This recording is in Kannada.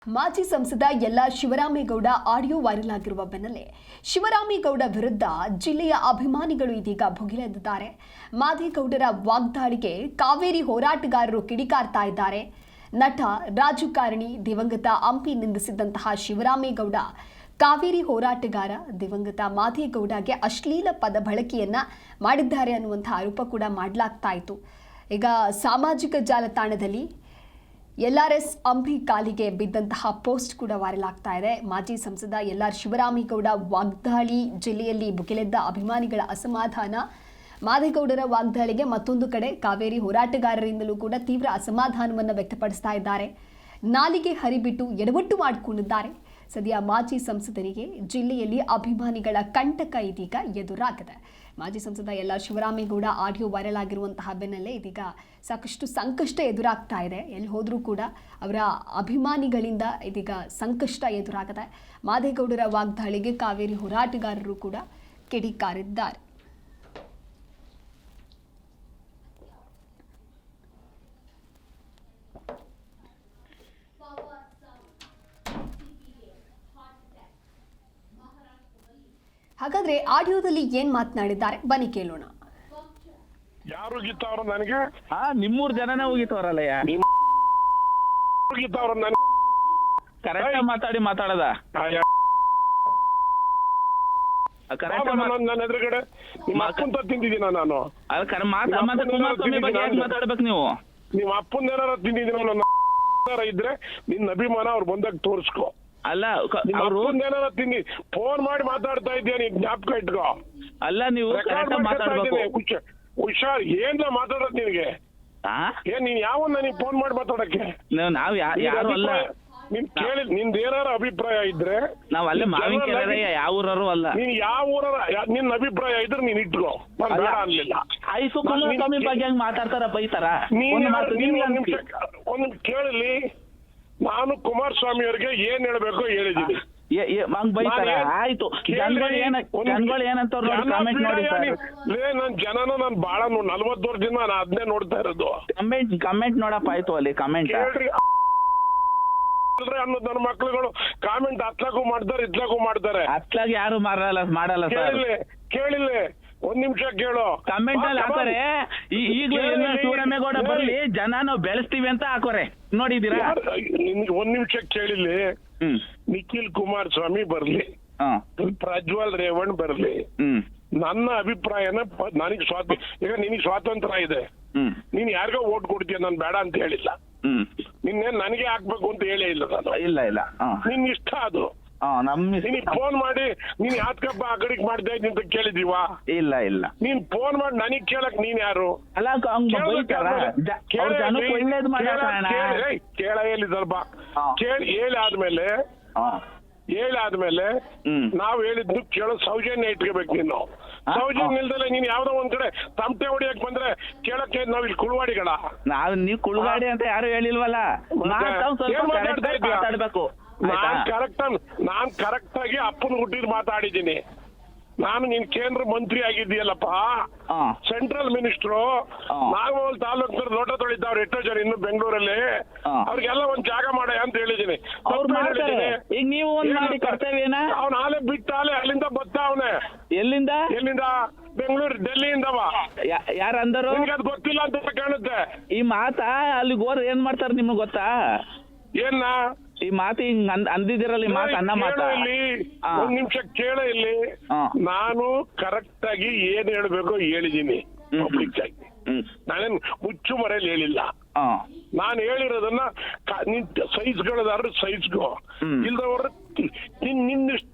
ಮಾಜಿ ಸಂಸದ ಯಲ್ಲಾರ್ ಶಿವರಾಮೇಗೌಡ ಆಡಿಯೋ ವೈರಲ್ ಆಗಿರುವ ಬೆನ್ನಲ್ಲೇ ಶಿವರಾಮೇಗೌಡ ವಿರುದ್ಧ ಜಿಲ್ಲೆಯ ಅಭಿಮಾನಿಗಳು ಇದೀಗ ಭುಗಿಲೆದ್ದಿದ್ದಾರೆ. ಮಾದೇಗೌಡರ ವಾಗ್ದಾಳಿಗೆ ಕಾವೇರಿ ಹೋರಾಟಗಾರರು ಕಿಡಿಕಾರ್ತಾ ಇದ್ದಾರೆ. ನಟ ರಾಜಕಾರಣಿ ದಿವಂಗತ ಅಂಪಿ ನಿಂದಿಸಿದಂತಹ ಶಿವರಾಮೇಗೌಡ ಕಾವೇರಿ ಹೋರಾಟಗಾರ ದಿವಂಗತ ಮಾದೇಗೌಡಗೆ ಅಶ್ಲೀಲ ಪದ ಬಳಕೆಯನ್ನ ಮಾಡಿದ್ದಾರೆ ಅನ್ನುವಂಥ ಆರೋಪ ಕೂಡ ಮಾಡಲಾಗ್ತಾ ಇತ್ತು. ಈಗ ಸಾಮಾಜಿಕ ಜಾಲತಾಣದಲ್ಲಿ ಎಲ್ಆರ್ಎಸ್ ಅಂಪಿ ಕಾಲಿಗೆ ಬಿದ್ದಂತಹ ಪೋಸ್ಟ್ ಕೂಡ ವೈರಲ್ ಆಗ್ತಾ ಇದೆ. ಮಾಜಿ ಸಂಸದ ಯಲ್ಲಾರ್ ಶಿವರಾಮೇಗೌಡ ವಾಗ್ದಾಳಿ ಜಿಲ್ಲೆಯಲ್ಲಿ ಭುಗಿಲೆದ್ದ ಅಭಿಮಾನಿಗಳ ಅಸಮಾಧಾನ. ಮಾದೇಗೌಡರ ವಾಗ್ದಾಳಿಗೆ ಮತ್ತೊಂದು ಕಡೆ ಕಾವೇರಿ ಹೋರಾಟಗಾರರಿಂದಲೂ ಕೂಡ ತೀವ್ರ ಅಸಮಾಧಾನವನ್ನು ವ್ಯಕ್ತಪಡಿಸ್ತಾ ಇದ್ದಾರೆ. ನಾಲಿಗೆ ಹರಿಬಿಟ್ಟು ಎಡವಟ್ಟು ಮಾಡಿಕೊಂಡಿದ್ದಾರೆ. ಸದ್ಯ ಮಾಜಿ ಸಂಸದರಿಗೆ ಜಿಲ್ಲೆಯಲ್ಲಿ ಅಭಿಮಾನಿಗಳ ಕಂಟಕ ಇದೀಗ ಎದುರಾಗಿದೆ. ಮಾಜಿ ಸಂಸದ ಯಲ್ಲಾರ್ ಶಿವರಾಮೇಗೌಡ ಆಡಿಯೋ ವೈರಲ್ ಆಗಿರುವಂತಹ ಬೆನ್ನಲ್ಲೇ ಇದೀಗ ಸಾಕಷ್ಟು ಸಂಕಷ್ಟ ಎದುರಾಗ್ತಾ ಇದೆ. ಎಲ್ಲಿ ಹೋದರೂ ಕೂಡ ಅವರ ಅಭಿಮಾನಿಗಳಿಂದ ಇದೀಗ ಸಂಕಷ್ಟ ಎದುರಾಗಿದೆ. ಮಾದೇಗೌಡರ ವಾಗ್ದಾಳಿಗೆ ಕಾವೇರಿ ಹೋರಾಟಗಾರರು ಕೂಡ ಕಿಡಿಕಾರಿದ್ದಾರೆ. ಹಾಗಾದ್ರೆ ಆಡಿಯೋದಲ್ಲಿ ಏನ್ ಮಾತನಾಡಿದ್ದಾರೆ ಬನ್ನಿ ಕೇಳೋಣ. ಯಾರು ಗೀತಾವ್ರ ನನಗೆ ನಿಮ್ಮೂರ್ ಜನನೇ ಹೋಗಿತ್ತವ್ರಲ್ಲಯ್ಯ. ಗೀತಾವ್ರ ನನಗೆ ಕರೆಕ್ಟ್ ಮಾತಾಡದ ನನ್ನ ಎದುರುಗಡೆ ನಿಮ್ಮ ಅಪ್ಪಂತ ತಿಂದಿದ್ದೀನ ನಾನು. ಕುಮಾರಸ್ವಾಮಿ ಬಗ್ಗೆ ಯಾಕೆ ಮಾತಾಡ್ಬೇಕು ನೀವು? ನಿಮ್ಮ ಅಪ್ಪನ ಏನಾರ ತಿಂದಿದ್ದೀನ ನನ್ನ ಇದ್ರೆ ನಿನ್ನ ಅಭಿಮಾನ ಅವ್ರು ಬಂದಾಗ ತೋರಿಸ್ಕೊ. ಅಲ್ಲ ಅವರು ಏನಾರ ತಿಂದಿ ಫೋನ್ ಮಾಡಿ ಮಾತಾಡ್ತಾ ಇದ್ದೀಯ, ನೀ ಜ್ಞಾಪಕ ಇಟ್ಕೋ. ಅಲ್ಲ ನೀವು ಮಾತಾಡ್ಬೇಕು. ಹುಷಾರ್ ಏನ್ ಮಾತಾಡೋದ್ ನಿನಗೆ? ಏನ್ ನೀನ್ ಯಾವ ನನಗೆ ಫೋನ್ ಮಾಡಿ ಮಾತಾಡಕ್ಕೆ? ನಾವ್ ಯಾರು ಅಲ್ಲ. ನಿನ್ ಕೇಳಿ ನಿಂದ ಏನಾರ ಅಭಿಪ್ರಾಯ ಇದ್ರೆ ನಾವ್ ಅಲ್ಲೇ ಮಾವಿನ ಕೆರೆ ಯಾವ ಊರರು ಅಲ್ಲ. ನೀನ್ ಯಾವ ಊರ ನಿನ್ ಅಭಿಪ್ರಾಯ ಇದ್ರೆ ನೀನ್ ಇಟ್ಕೋ. ನಾನು ಬೇಡ ಅನ್ಲಿಲ್ಲ. ಆಯ್ತು ಕುಮಾರಸ್ವಾಮಿ ಬಗ್ಗೆ ಹೆಂಗ್ ಮಾತಾಡ್ತಾರ ಬೈತಾರ? ಒಂದು ಕೇಳಲಿ, ನಾನು ಕುಮಾರಸ್ವಾಮಿ ಅವ್ರಿಗೆ ಏನ್ ಹೇಳ್ಬೇಕು ಹೇಳಿದೀನಿ. ಬೈತಾರ ಆಯ್ತು. ಜನಗಳು ಏನಂತ ಕಾಮೆಂಟ್ ನೋಡಿ ನನ್ ಜನನ ನಾನ್ ಬಾಳ 40 ವರ್ಷದಿಂದ ನಾನು ಅದನ್ನೇ ನೋಡ್ತಾ ಇರೋದು. ಕಮೆಂಟ್ ನೋಡಪ್ಪ ಆಯ್ತು ಅಲ್ಲಿ ಕಮೆಂಟ್ ಅನ್ನೋದು ನನ್ನ ಮಕ್ಳುಗಳು ಕಾಮೆಂಟ್ ಹತ್ಲಾಗೂ ಮಾಡ್ತಾರೆ ಇತ್ಲಾಗೂ ಮಾಡ್ತಾರೆ. ಅತ್ಲಾಗ ಯಾರು ಮಾಡಲ್ಲ ಸರ್. ಕೇಳಿಲ್ಲ ಒಂದ್ ನಿಮಿಷ ಕೇಳು. ಕಮೆಂಟ್ ಅಲ್ಲಿ ಹಾಕೋರೆ ಈಗಲೂ ಶಿವರಾಮೇಗೌಡ ಬರ್ಲಿ ಜನ ನಾವು ಬೆಳೆಸ್ತೀವಿ ಅಂತ ಹಾಕೋರೆ ನೋಡಿದೀರಾ? ಒಂದ್ ನಿಮಿಷ ಕೇಳಿಲ್ಲ. ನಿಖಿಲ್ ಕುಮಾರಸ್ವಾಮಿ ಬರ್ಲಿ, ಪ್ರಜ್ವಲ್ ರೇವಣ್ ಬರ್ಲಿ, ನನ್ನ ಅಭಿಪ್ರಾಯನ ನನಗೆ ಈಗ ನಿನಗೆ ಸ್ವಾತಂತ್ರ್ಯ ಇದೆ. ನೀನ್ ಯಾರಿಗೋ ಓಟ್ ಕೊಡ್ತೀಯ, ನಾನು ಬೇಡ ಅಂತ ಹೇಳಿಲ್ಲ. ನಿನ್ನೆ ನನಗೆ ಹಾಕ್ಬೇಕು ಅಂತ ಹೇಳೇ ಇಲ್ಲ ನಾನು. ಇಲ್ಲ ನಿನ್ ಇಷ್ಟ ಅದು. ನೀನ್ ಫೋನ್ ಮಾಡಿ ನೀನ್ ಯಾತ್ಕಪ್ಪ ಆ ಕಡೆಗೆ ಮಾಡ್ತಾ ಇದ್ದೀನಿ ಅಂತ ಕೇಳಿದೀವ? ಇಲ್ಲ ನೀನ್ ಫೋನ್ ಮಾಡಿ ನನಗ್ ಕೇಳಕ್ ನೀನ್ ಯಾರು? ಕೇಳ ಹೇಳಿ ಸ್ವಲ್ಪ ಹೇಳಿ ಆದ್ಮೇಲೆ ನಾವ್ ಹೇಳಿದ್ದು ಕೇಳೋ ಸೌಜನ್ಯ ಇಟ್ಕೋಬೇಕು. ನೀನು ಸೌಜನ್ಯ ಇಲ್ದಲೆ ನೀನ್ ಯಾವ್ದೋ ಒಂದ್ ಕಡೆ ತಮಟೆ ಹೊಡಿಯಕ್ ಬಂದ್ರೆ ಕೇಳಕ್ಕೆ ನಾವ್ ಇಲ್ಲಿ ಕುಳ್ವಾಡಿಗಳ. ನೀವ್ ಕುಳ್ವಾಡಿ ಅಂತ ಯಾರು ಹೇಳಿಲ್ವಲ್ಲ. ಮಾತಾಡ್ಬೇಕು. ನಾನ್ ಕರೆಕ್ಟ್ ಆಗಿ ಅಪ್ಪನ ಹುಟ್ಟಿದ್ ಮಾತಾಡಿದ್ದೀನಿ. ನಾನು ನೀನ್ ಕೇಂದ್ರ ಮಂತ್ರಿ ಆಗಿದ್ದೀಯಲ್ಲಪ್ಪ, ಸೆಂಟ್ರಲ್ ಮಿನಿಸ್ಟ್ರು. ನಾಗಮಂಗಲ ತಾಲೂಕು ಲೋಟ ತೊಳಿತಾವ್ರು ಎಷ್ಟೋ ಜನ ಇನ್ನು ಬೆಂಗಳೂರಲ್ಲಿ. ಅವ್ರಿಗೆಲ್ಲ ಒಂದ್ ಜಾಗ ಮಾಡ ಅಂತ ಹೇಳಿದೀನಿ. ಅವ್ನ ಆಲೆ ಬಿಟ್ಟಾಲೆ ಅಲ್ಲಿಂದ ಬರ್ತಾವನೆ. ಎಲ್ಲಿಂದ ಬೆಂಗಳೂರು ಡೆಲ್ಲಿಯಿಂದವ. ಯಾರಂದರು ಅದು ಗೊತ್ತಿಲ್ಲ ಅಂತ ಕಾಣುತ್ತೆ. ಈ ಮಾತಾ ಅಲ್ಲಿಗೆ ಹೋದ್ರೆ ಏನ್ ಮಾಡ್ತಾರ ನಿಮ್ಗೆ ಗೊತ್ತಾ? ಏನ ಈ ಮಾತು ಹಿಂಗ್ ಅಂದಿದಿರಲ್ಲ. ಈ ಮಾತು ಅನ್ನ ಮಾತಾ ಒಂದ್ ನಿಮಿಷ ಕೇಳ ಇಲ್ಲಿ. ನಾನು ಕರೆಕ್ಟ್ ಆಗಿ ಏನ್ ಹೇಳ್ಬೇಕು ಹೇಳಿದೀನಿ ಪಬ್ಲಿಕ್ ಆಗಿ. ನಾನೇನ್ ಮುಚ್ಚು ಮರೆಯಲ್ಲಿ ಹೇಳಿಲ್ಲ. ನಾನು ಹೇಳಿರೋದನ್ನ ನಿನ್ ಸೈಜ್ಗಳದಾದ್ರೆ ಸೈಜ್ಗೋ, ಇಲ್ದವ್ರ ನಿನ್ನಿಷ್ಟ